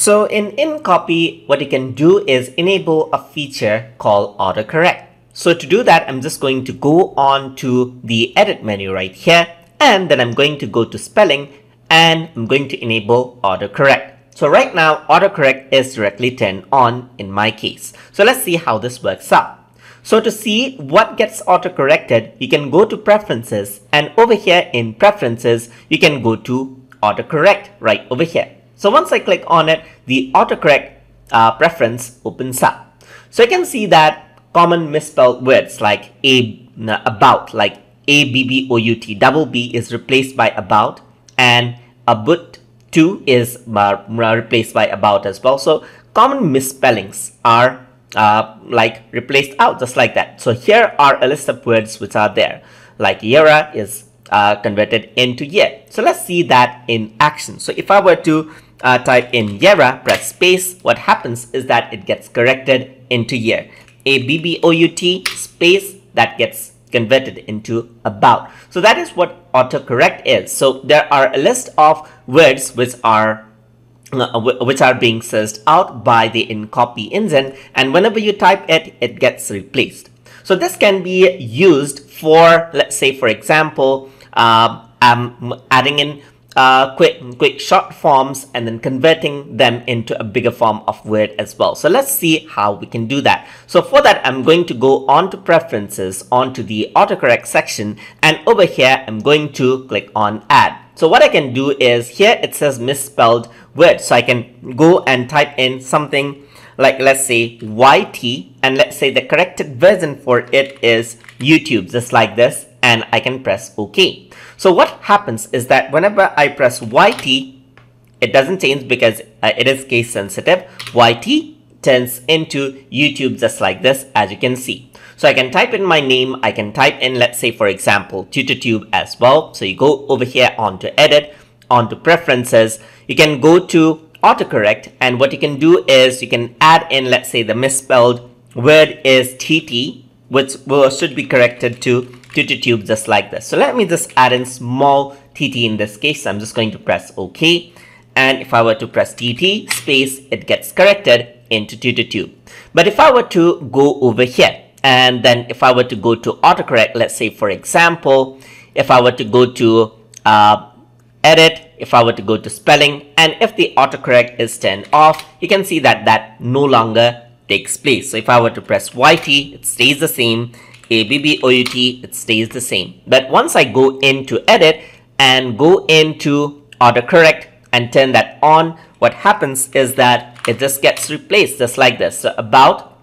So in InCopy, what you can do is enable a feature called Autocorrect. So to do that, I'm just going to go on to the edit menu right here, and then I'm going to go to spelling and I'm going to enable Autocorrect. So right now, Autocorrect is directly turned on in my case. So let's see how this works out. So to see what gets auto-corrected, you can go to Preferences, and over here in Preferences, you can go to Autocorrect right over here. So once I click on it, the Autocorrect preference opens up. So you can see that common misspelled words like about, like ABBOUT, double B is replaced by about, and about to is replaced by about as well. So common misspellings are like replaced out just like that. So here are a list of words which are there, like Yera is converted into year. So let's see that in action. So if I were to type in Yera, press space, what happens is that it gets corrected into year. ABBOUT space, that gets converted into about. So that is what autocorrect is. So there are a list of words which are being searched out by the InCopy engine, and whenever you type it, it gets replaced. So this can be used for, let's say, for example, adding in quick short forms and then converting them into a bigger form of word as well. So let's see how we can do that. So for that, I'm going to go on to Preferences, onto the Autocorrect section, and over here, I'm going to click on Add. So what I can do is, here it says misspelled word. So I can go and type in something like, let's say, YT, and let's say the corrected version for it is YouTube, just like this, and I can press OK. So what happens is that whenever I press YT, it doesn't change because it is case sensitive. YT turns into YouTube just like this, as you can see. So I can type in my name, I can type in, let's say, for example, TutorTube as well. So you go over here onto Edit, onto Preferences, you can go to Autocorrect, and what you can do is you can add in, let's say, the misspelled word is TT, which should be corrected to TutorTube just like this. So let me just add in small TT in this case. I'm just going to press OK. And if I were to press TT space, it gets corrected into TutorTube. But if I were to go over here, and then if I were to go to Autocorrect, let's say, for example, if I were to go to Edit, if I were to go to Spelling, and if the Autocorrect is turned off, you can see that that no longer takes place. So if I were to press YT, it stays the same. ABBOUT, it stays the same. But once I go into Edit and go into Autocorrect and turn that on, what happens is that it just gets replaced just like this. So about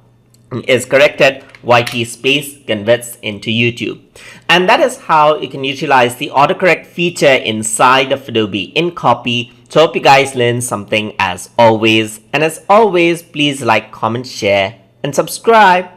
is corrected, YT space converts into YouTube. And that is how you can utilize the autocorrect feature inside of Adobe InCopy. So hope you guys learned something as always. And as always, please like, comment, share, and subscribe.